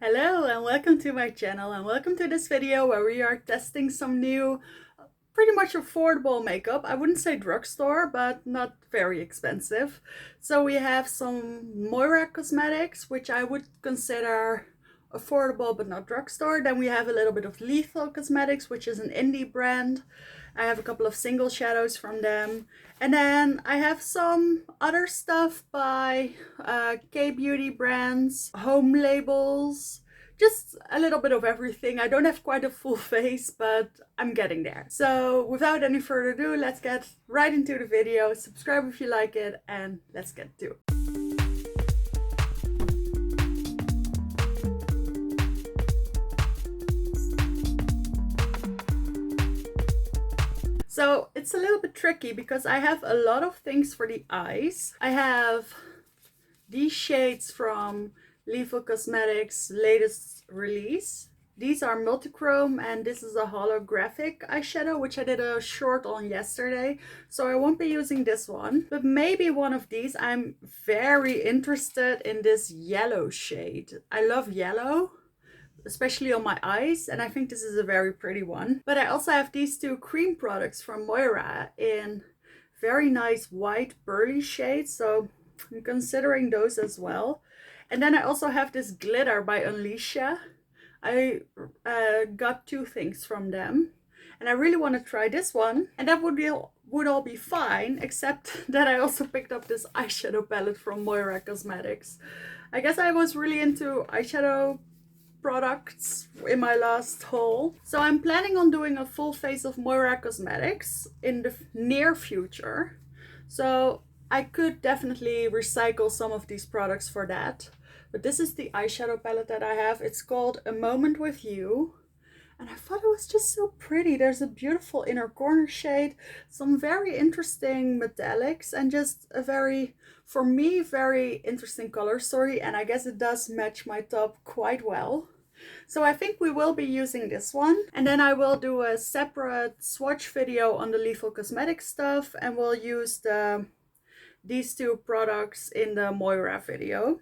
Hello and welcome to my channel and welcome to this video where we are testing some new pretty much affordable makeup. I wouldn't say drugstore, but not very expensive. So we have some Moira cosmetics, which I would consider affordable but not drugstore. Then we have a little bit of Lethal Cosmetics, which is an indie brand. I have a couple of single shadows from them. And then I have some other stuff by K-beauty brands, home labels, just a little bit of everything. I don't have quite a full face, but I'm getting there. So without any further ado, let's get right into the video. Subscribe if you like it, and let's get to it. So it's a little bit tricky because I have a lot of things for the eyes. I have these shades from Lethal Cosmetics' latest release. These are multichrome and this is a holographic eyeshadow, which I did a short on yesterday. So I won't be using this one, but maybe one of these. I'm very interested in this yellow shade. I love yellow, especially on my eyes, and I think this is a very pretty one. But I also have these two cream products from Moira in very nice white burly shades, so I'm considering those as well. And then I also have this glitter by Unleasha. I got two things from them, and I really want to try this one, and that would all be fine, except that I also picked up this eyeshadow palette from Moira Cosmetics. I guess I was really into eyeshadow products in my last haul. So I'm planning on doing a full face of Moira Cosmetics in the near future. So I could definitely recycle some of these products for that. But this is the eyeshadow palette that I have. It's called A Moment With You. And I thought it was just so pretty. There's a beautiful inner corner shade, some very interesting metallics, and just a very, for me, very interesting color story. And I guess it does match my top quite well. So I think we will be using this one. And then I will do a separate swatch video on the Lethal Cosmetics stuff. And we'll use these two products in the Moira video.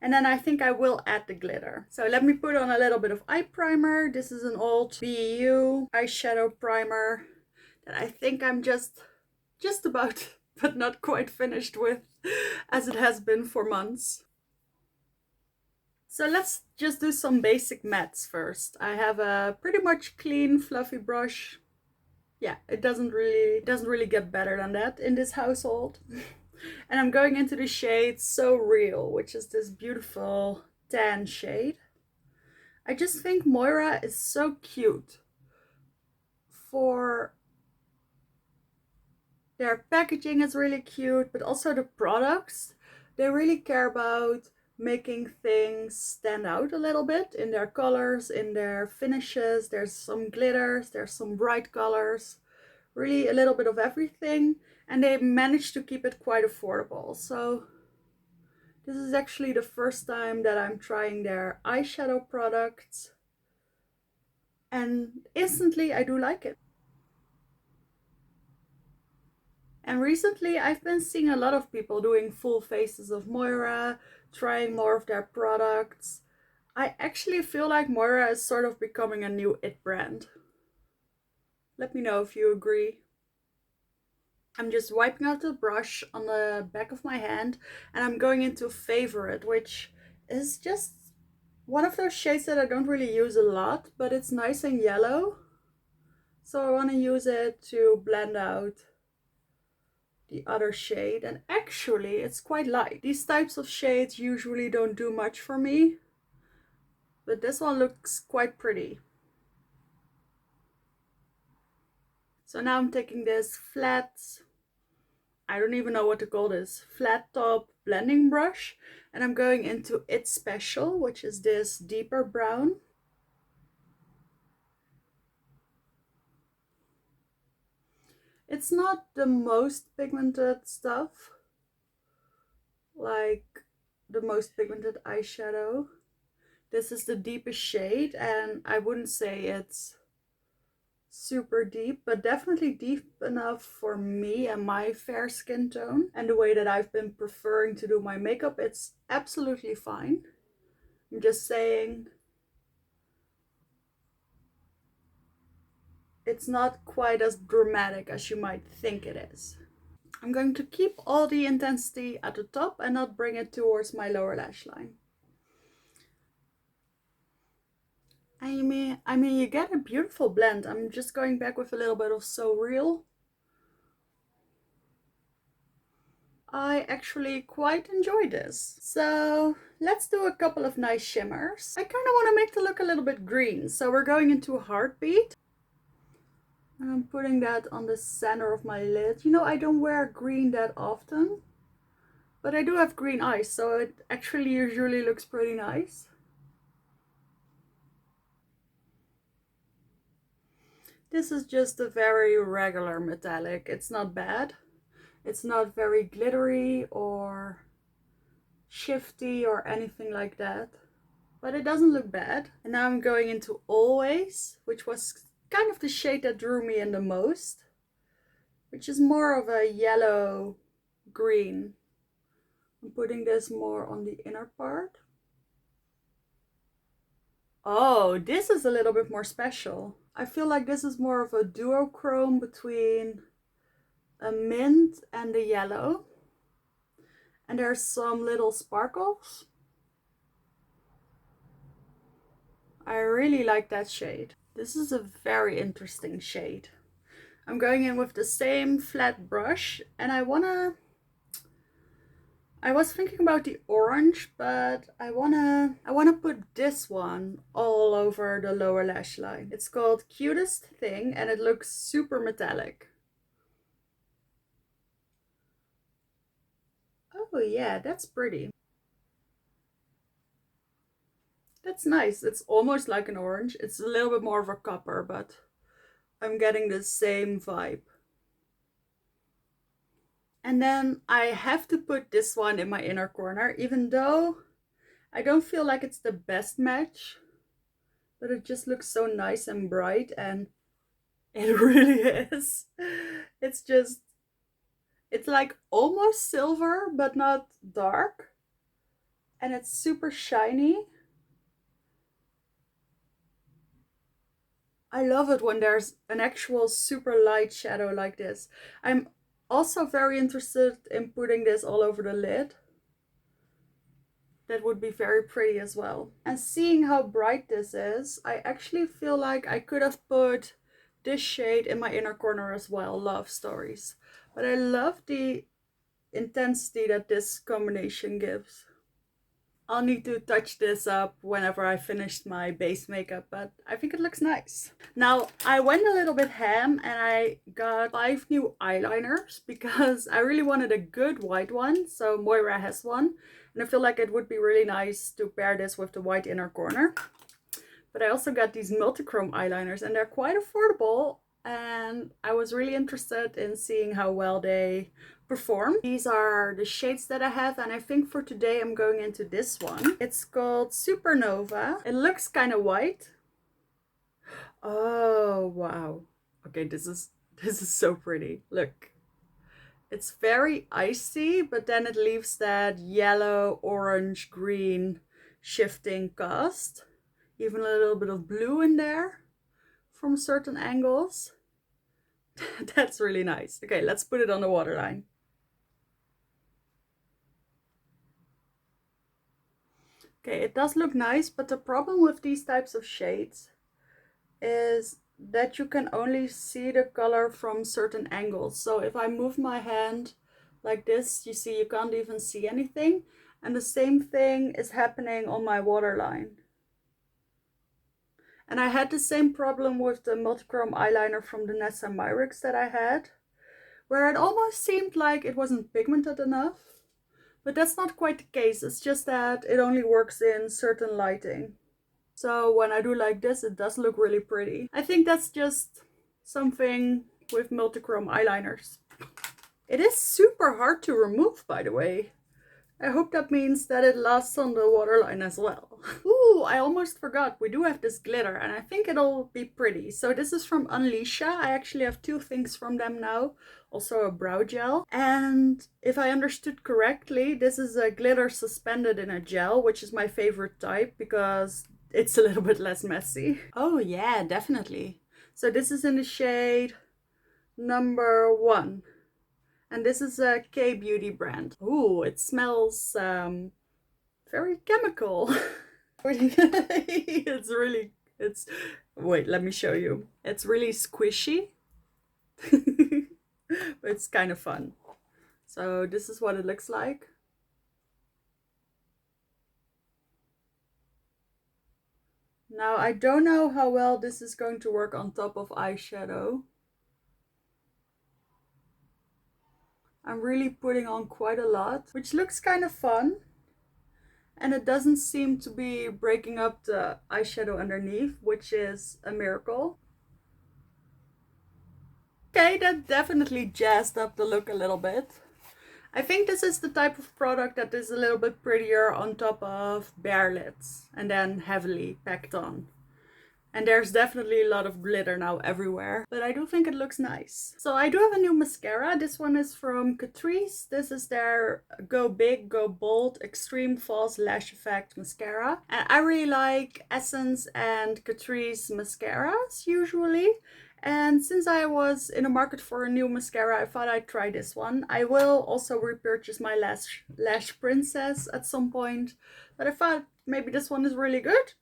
And then I think I will add the glitter. So let me put on a little bit of eye primer. This is an old BU eyeshadow primer that I think I'm just about, but not quite finished with, as it has been for months. So let's just do some basic mattes first. I have a pretty much clean, fluffy brush. Yeah, it doesn't really get better than that in this household. And I'm going into the shade So Real, which is this beautiful tan shade. I just think Moira is so cute. For their packaging is really cute, but also the products. They really care about making things stand out a little bit in their colors, in their finishes. There's some glitters, there's some bright colors, really a little bit of everything. And they managed to keep it quite affordable. So this is actually the first time that I'm trying their eyeshadow products. And instantly I do like it. And recently I've been seeing a lot of people doing full faces of Moira, trying more of their products. I actually feel like Moira is sort of becoming a new it brand. Let me know if you agree. I'm just wiping out the brush on the back of my hand, and I'm going into Favorite, which is just one of those shades that I don't really use a lot, but it's nice and yellow. So I want to use it to blend out the other shade, and actually it's quite light. These types of shades usually don't do much for me, but this one looks quite pretty. So now I'm taking this flat, I don't even know what to call this, flat top blending brush, and I'm going into It's Special, which is this deeper brown. It's not the most pigmented stuff, like the most pigmented eyeshadow. This is the deepest shade, and I wouldn't say it's super deep, but definitely deep enough for me and my fair skin tone and the way that I've been preferring to do my makeup. It's absolutely fine. I'm just saying it's not quite as dramatic as you might think it is. I'm going to keep all the intensity at the top and not bring it towards my lower lash line. I mean, you get a beautiful blend. I'm just going back with a little bit of So Real. I actually quite enjoy this. So let's do a couple of nice shimmers. I kind of want to make the look a little bit green. So we're going into Heartbeat. And I'm putting that on the center of my lid. You know, I don't wear green that often, but I do have green eyes, so it actually usually looks pretty nice. This is just a very regular metallic. It's not bad. It's not very glittery or shifty or anything like that, but it doesn't look bad. And now I'm going into Always, which was kind of the shade that drew me in the most, which is more of a yellow green. I'm putting this more on the inner part. Oh, this is a little bit more special. I feel like this is more of a duochrome between a mint and a yellow. And there's some little sparkles. I really like that shade. This is a very interesting shade. I'm going in with the same flat brush, and I was thinking about the orange, but I wanna put this one all over the lower lash line. It's called Cutest Thing, and it looks super metallic. Oh yeah, that's pretty. That's nice. It's almost like an orange. It's a little bit more of a copper, but I'm getting the same vibe. And then I have to put this one in my inner corner, even though I don't feel like it's the best match, but it just looks so nice and bright, and it really is. It's just, it's like almost silver, but not dark. And it's super shiny. I love it when there's an actual super light shadow like this. I'm also very interested in putting this all over the lid. That would be very pretty as well. And seeing how bright this is, I actually feel like I could have put this shade in my inner corner as well, Love Stories. But I love the intensity that this combination gives. I'll need to touch this up whenever I finished my base makeup, but I think it looks nice. Now, I went a little bit ham and I got 5 new eyeliners because I really wanted a good white one. So Moira has one, and I feel like it would be really nice to pair this with the white inner corner. But I also got these multichrome eyeliners, and they're quite affordable, and I was really interested in seeing how well they perform. These are the shades that I have, and I think for today I'm going into this one. It's called Supernova. It looks kind of white. Oh wow. Okay, this is so pretty. Look. It's very icy, but then it leaves that yellow, orange, green shifting cast. Even a little bit of blue in there from certain angles. That's really nice. Okay, let's put it on the waterline. Okay, it does look nice, but the problem with these types of shades is that you can only see the color from certain angles. So if I move my hand like this, you see you can't even see anything. And the same thing is happening on my waterline. And I had the same problem with the multichrome eyeliner from the Nessa Myrix that I had, where it almost seemed like it wasn't pigmented enough. But that's not quite the case. It's just that it only works in certain lighting. So when I do like this, it does look really pretty. I think that's just something with multichrome eyeliners. It is super hard to remove, by the way. I hope that means that it lasts on the waterline as well. Ooh, I almost forgot. We do have this glitter and I think it'll be pretty. So this is from Unleasha. I actually have two things from them now. Also a brow gel. And if I understood correctly, this is a glitter suspended in a gel, which is my favorite type because it's a little bit less messy. Oh yeah, definitely. So this is in the shade number 1. And this is a K-Beauty brand. Ooh, it smells very chemical. Wait, let me show you. It's really squishy. But it's kind of fun. So this is what it looks like. Now, I don't know how well this is going to work on top of eyeshadow. I'm really putting on quite a lot, which looks kind of fun. And it doesn't seem to be breaking up the eyeshadow underneath, which is a miracle. Okay, that definitely jazzed up the look a little bit. I think this is the type of product that is a little bit prettier on top of bare lids and then heavily packed on. And there's definitely a lot of glitter now everywhere, but I do think it looks nice. So I do have a new mascara. This one is from Catrice. This is their Go Big, Go Bold Extreme False Lash Effect Mascara. And I really like Essence and Catrice mascaras usually. And since I was in the market for a new mascara, I thought I'd try this one. I will also repurchase my Lash Princess at some point, but I thought maybe this one is really good.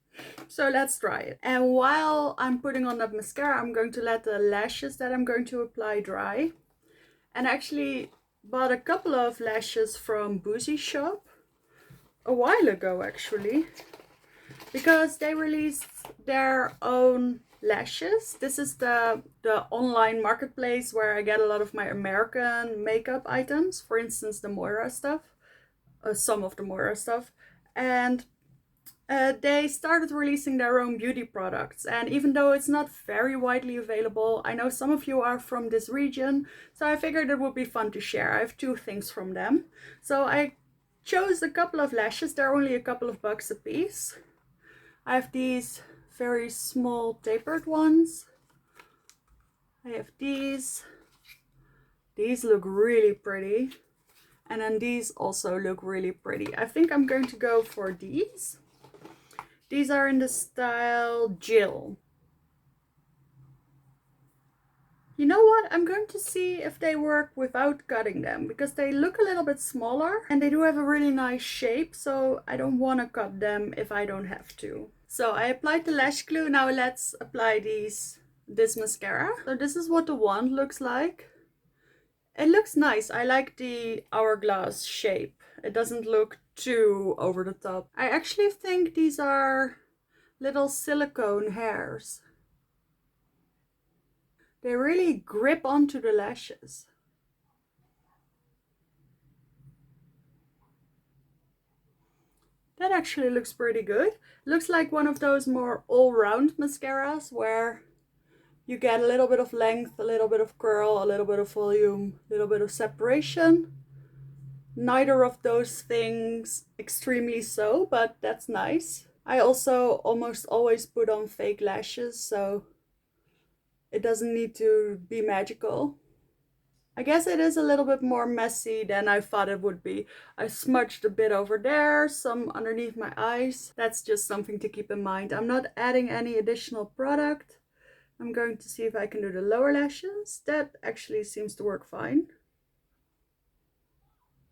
So let's try it. And while I'm putting on that mascara, I'm going to let the lashes that I'm going to apply dry. And I actually bought a couple of lashes from Boozy Shop a while ago actually, because they released their own lashes. This is the online marketplace where I get a lot of my American makeup items, for instance the Moira stuff, some of the Moira stuff. And they started releasing their own beauty products, and even though it's not very widely available, I know some of you are from this region, so I figured it would be fun to share. I have two things from them. So I chose a couple of lashes. They're only a couple of bucks a piece. I have these very small tapered ones. I have these. These look really pretty. And then these also look really pretty. I think I'm going to go for these. These are in the style Jill. You know what? I'm going to see if they work without cutting them, because they look a little bit smaller and they do have a really nice shape, so I don't want to cut them if I don't have to. So I applied the lash glue. Now let's apply this mascara. So this is what the wand looks like. It looks nice. I like the hourglass shape. It doesn't look too over the top. I actually think these are little silicone hairs. They really grip onto the lashes. That actually looks pretty good. Looks like one of those more all-round mascaras where you get a little bit of length, a little bit of curl, a little bit of volume, a little bit of separation. Neither of those things extremely so, but that's nice. I also almost always put on fake lashes, so it doesn't need to be magical. I guess it is a little bit more messy than I thought it would be. I smudged a bit over there, some underneath my eyes. That's just something to keep in mind. I'm not adding any additional product. I'm going to see if I can do the lower lashes. That actually seems to work fine.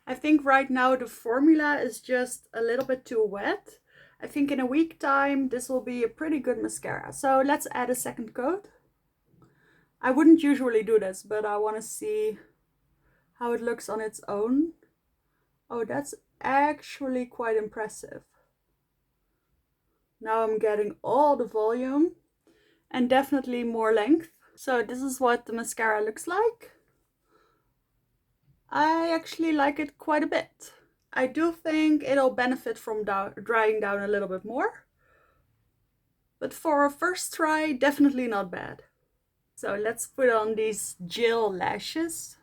I think right now the formula is just a little bit too wet. I think in a week time this will be a pretty good mascara. So let's add a second coat. I wouldn't usually do this, but I want to see how it looks on its own. Oh, that's actually quite impressive. Now I'm getting all the volume and definitely more length. So this is what the mascara looks like. I actually like it quite a bit. I do think it'll benefit from drying down a little bit more. But for a first try, definitely not bad. So let's put on these Jill lashes.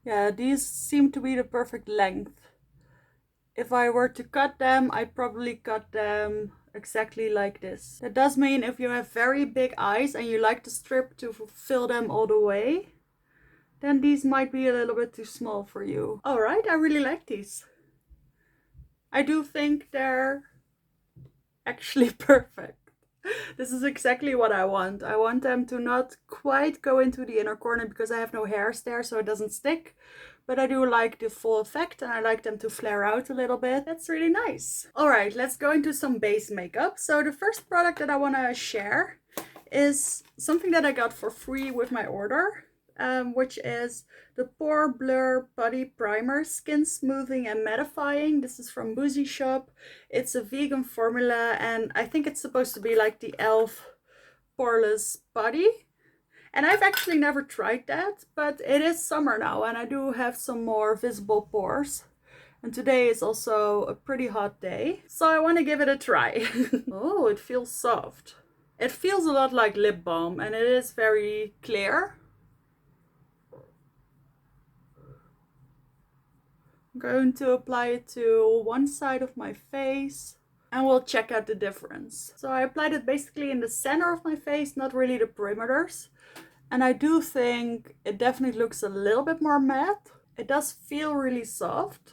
Yeah, these seem to be the perfect length. If I were to cut them, I'd probably cut them exactly like this. That does mean if you have very big eyes and you like the strip to fill them all the way, then these might be a little bit too small for you. Alright, I really like these. I do think they're actually perfect. This is exactly what I want. I want them to not quite go into the inner corner because I have no hairs there, so it doesn't stick. But I do like the full effect and I like them to flare out a little bit. That's really nice. Alright, let's go into some base makeup. So the first product that I want to share is something that I got for free with my order. Which is the Pore Blur Body Primer Skin Smoothing and Mattifying. This is from Boozy Shop. It's a vegan formula and I think it's supposed to be like the e.l.f. poreless body. And I've actually never tried that, but it is summer now and I do have some more visible pores. And today is also a pretty hot day, so I want to give it a try. Oh, it feels soft. It feels a lot like lip balm and it is very clear. I'm going to apply it to one side of my face and we'll check out the difference. So I applied it basically in the center of my face, not really the perimeters. And I do think it definitely looks a little bit more matte. It does feel really soft.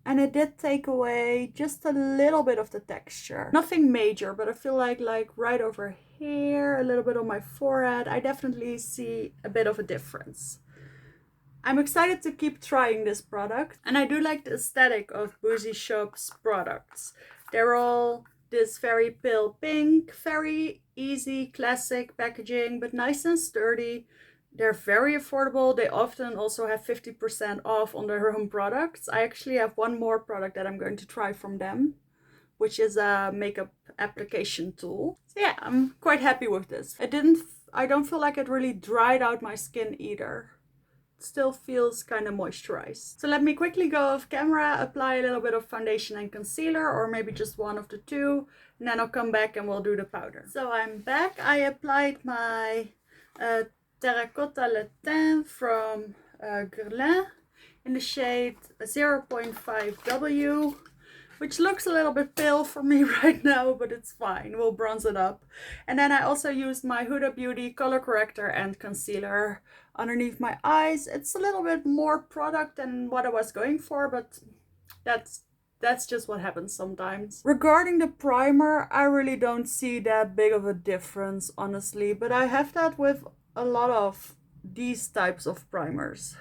And it did take away just a little bit of the texture. Nothing major, but I feel like right over here, a little bit on my forehead, I definitely see a bit of a difference. I'm excited to keep trying this product, and I do like the aesthetic of Boozy Shop's products. They're all this very pale pink, very easy, classic packaging, but nice and sturdy. They're very affordable. They often also have 50% off on their own products. I actually have one more product that I'm going to try from them, which is a makeup application tool. So yeah, I'm quite happy with this. I don't feel like it really dried out my skin either. Still feels kind of moisturized. So let me quickly go off camera, apply a little bit of foundation and concealer, or maybe just one of the two, and then I'll come back and we'll do the powder. So I'm back. I applied my Terracotta Le Teint from Guerlain in the shade 0.5W. Which looks a little bit pale for me right now, but it's fine. We'll bronze it up. And then I also used my Huda Beauty color corrector and concealer underneath my eyes. It's a little bit more product than what I was going for, but that's just what happens sometimes. Regarding the primer, I really don't see that big of a difference, honestly. But I have that with a lot of these types of primers.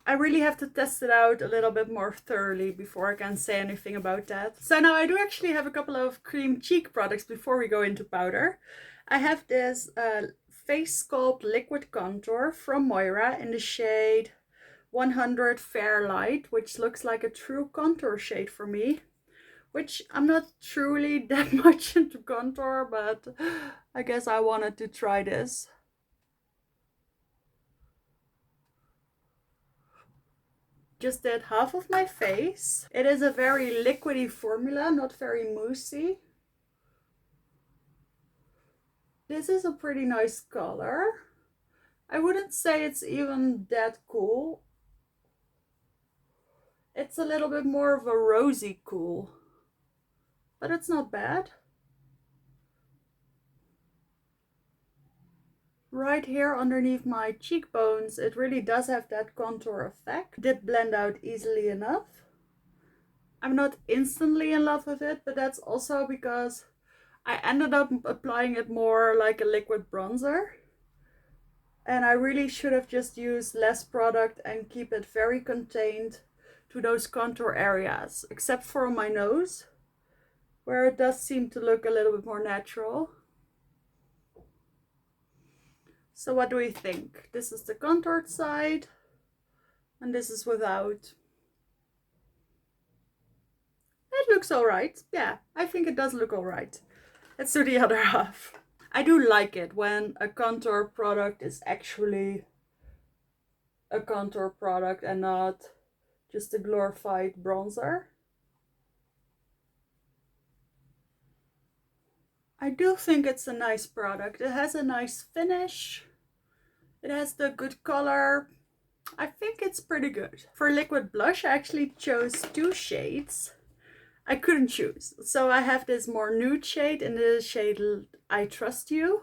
I really have to test it out a little bit more thoroughly before I can say anything about that. So now I do actually have a couple of cream cheek products before we go into powder. I have this Face Sculpt Liquid Contour from Moira in the shade 100 Fair Light, which looks like a true contour shade for me. Which I'm not truly that much into contour, but I guess I wanted to try this. Just did half of my face. It is a very liquidy formula, not very moussey. This is a pretty nice color. I wouldn't say it's even that cool. It's a little bit more of a rosy cool, but it's not bad. Right here underneath my cheekbones, it really does have that contour effect. It did blend out easily enough. I'm not instantly in love with it, but that's also because I ended up applying it more like a liquid bronzer. And I really should have just used less product and keep it very contained to those contour areas, except for on my nose, where it does seem to look a little bit more natural. So what do we think? This is the contoured side, and this is without. It looks alright. Yeah, I think it does look alright. Let's do the other half. I do like it when a contour product is actually a contour product and not just a glorified bronzer. I do think it's a nice product. It has a nice finish. It has the good color. I think it's pretty good. For liquid blush, I actually chose two shades. I couldn't choose. So I have this more nude shade in the shade I Trust You.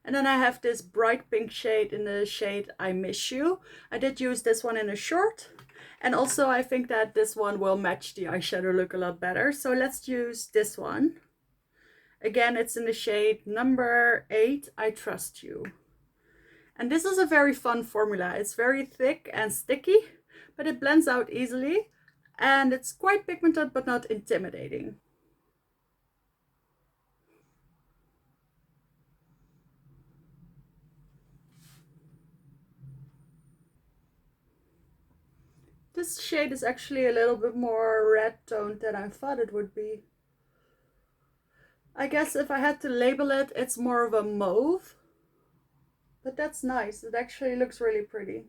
And then I have this bright pink shade in the shade I Miss You. I did use this one in a short. And also I think that this one will match the eyeshadow look a lot better. So let's use this one. Again, it's in the shade number 8, I Trust You. And this is a very fun formula. It's very thick and sticky, but it blends out easily. And it's quite pigmented, but not intimidating. This shade is actually a little bit more red toned than I thought it would be. I guess if I had to label it, it's more of a mauve. But that's nice. It actually looks really pretty.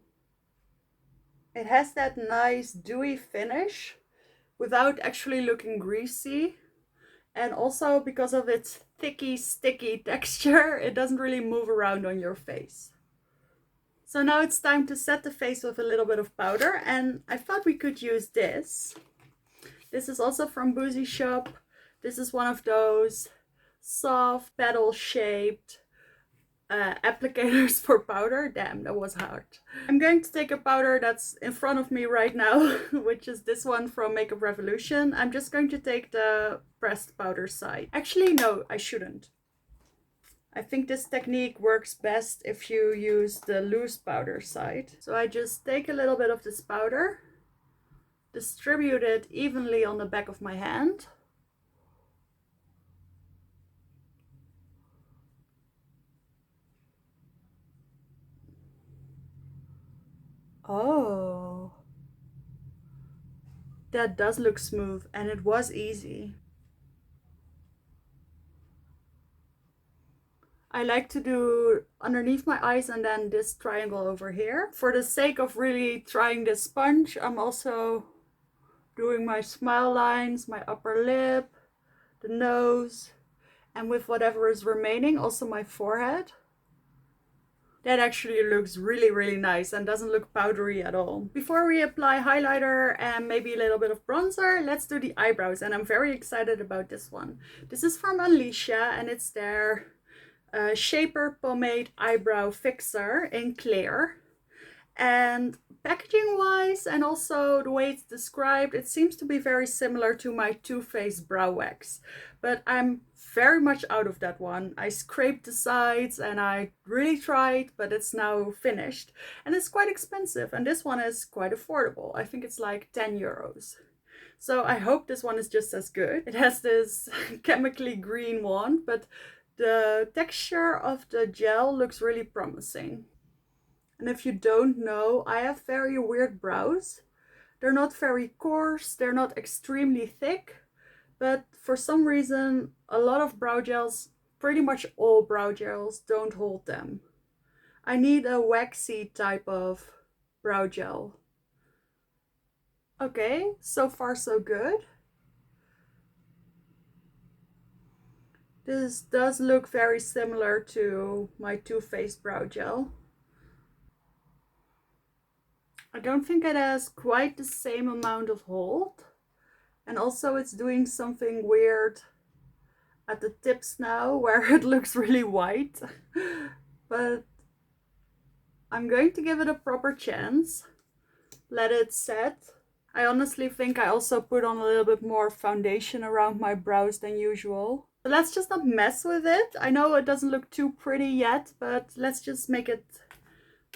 It has that nice dewy finish without actually looking greasy. And also because of its thicky, sticky texture, it doesn't really move around on your face. So now it's time to set the face with a little bit of powder, and I thought we could use this. This is also from Boozy Shop. This is one of those soft petal shaped applicators for powder. Damn, that was hard. I'm going to take a powder that's in front of me right now, which is this one from Makeup Revolution. I'm just going to take the pressed powder side. Actually, no, I shouldn't. I think this technique works best if you use the loose powder side. So I just take a little bit of this powder, distribute it evenly on the back of my hand. Oh, that does look smooth, and it was easy. I like to do underneath my eyes and then this triangle over here. For the sake of really trying this sponge, I'm also doing my smile lines, my upper lip, the nose, and with whatever is remaining, also my forehead. That actually looks really, really nice and doesn't look powdery at all. Before we apply highlighter and maybe a little bit of bronzer, let's do the eyebrows. And I'm very excited about this one. This is from Alicia and it's their Shaper Pomade Eyebrow Fixer in clear. And packaging wise and also the way it's described, it seems to be very similar to my Too Faced Brow Wax. But I'm very much out of that one. I scraped the sides and I really tried, but it's now finished. And it's quite expensive, and this one is quite affordable. I think it's like 10 euros. So I hope this one is just as good. It has this chemically green wand, but the texture of the gel looks really promising. And if you don't know, I have very weird brows. They're not very coarse, they're not extremely thick, but for some reason, a lot of brow gels, pretty much all brow gels, don't hold them. I need a waxy type of brow gel. Okay, so far so good. This does look very similar to my Too Faced brow gel. I don't think it has quite the same amount of hold. And also it's doing something weird at the tips now where it looks really white. But I'm going to give it a proper chance. Let it set. I honestly think I also put on a little bit more foundation around my brows than usual. But let's just not mess with it. I know it doesn't look too pretty yet, but let's just make it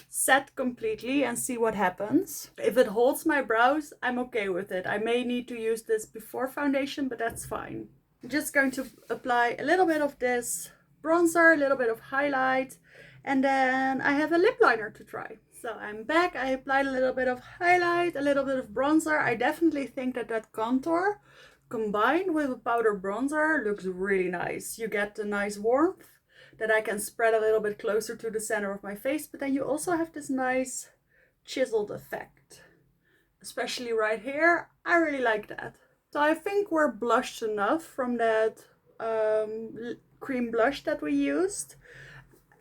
set completely and see what happens. If it holds my brows, I'm okay with it. I may need to use this before foundation, but that's fine. I'm just going to apply a little bit of this bronzer, a little bit of highlight, and then I have a lip liner to try. So I'm back. I applied a little bit of highlight, a little bit of bronzer. I definitely think that that contour combined with a powder bronzer looks really nice. You get the nice warmth that I can spread a little bit closer to the center of my face, but then you also have this nice chiseled effect. Especially right here, I really like that. So I think we're blushed enough from that cream blush that we used.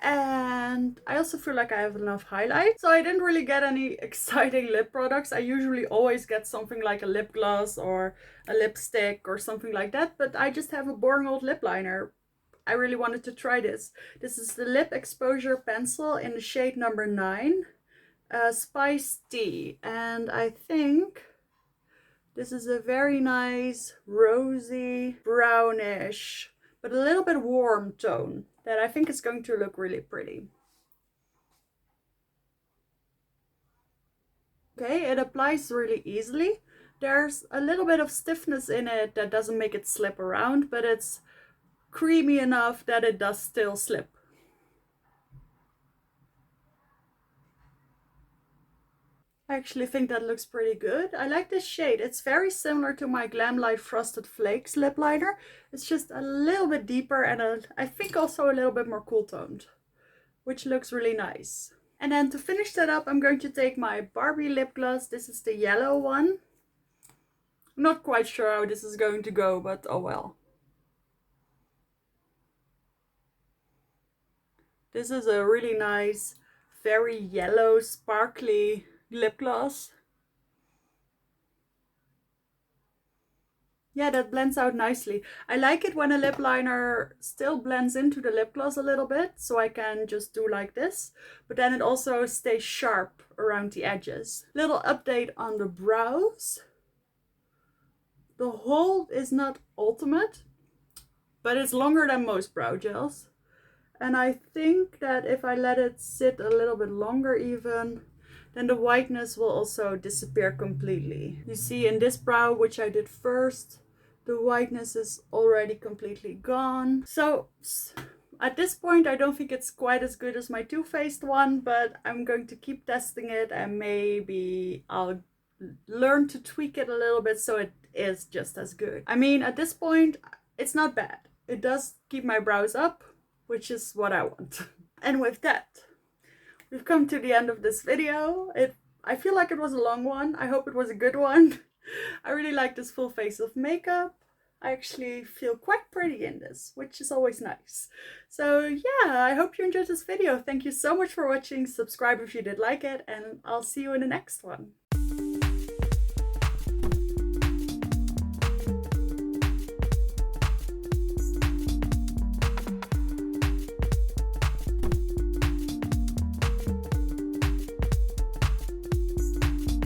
And I also feel like I have enough highlight. So I didn't really get any exciting lip products. I usually always get something like a lip gloss or a lipstick or something like that, but I just have a boring old lip liner. I really wanted to try this. This is the Lip Exposure Pencil in the shade number 9, Spice Tea. And I think this is a very nice rosy brownish, but a little bit warm tone that I think is going to look really pretty. Okay, it applies really easily. There's a little bit of stiffness in it that doesn't make it slip around, but it's creamy enough that it does still slip. I actually think that looks pretty good. I like this shade. It's very similar to my Glamlight Frosted Flakes lip liner. It's just a little bit deeper and I think also a little bit more cool toned, which looks really nice. And then to finish that up, I'm going to take my Barbie lip gloss. This is the yellow one. I'm not quite sure how this is going to go, but oh well. This is a really nice, very yellow, sparkly lip gloss. Yeah, that blends out nicely. I like it when a lip liner still blends into the lip gloss a little bit, so I can just do like this, but then it also stays sharp around the edges. Little update on the brows. The hold is not ultimate, but it's longer than most brow gels. And I think that if I let it sit a little bit longer even, then the whiteness will also disappear completely. You see in this brow, which I did first, the whiteness is already completely gone. So at this point, I don't think it's quite as good as my Too Faced one, but I'm going to keep testing it and maybe I'll learn to tweak it a little bit so it is just as good. I mean, at this point, it's not bad. It does keep my brows up, which is what I want. And with that, we've come to the end of this video. I feel like it was a long one. I hope it was a good one. I really like this full face of makeup. I actually feel quite pretty in this, which is always nice. So yeah, I hope you enjoyed this video. Thank you so much for watching. Subscribe if you did like it, and I'll see you in the next one.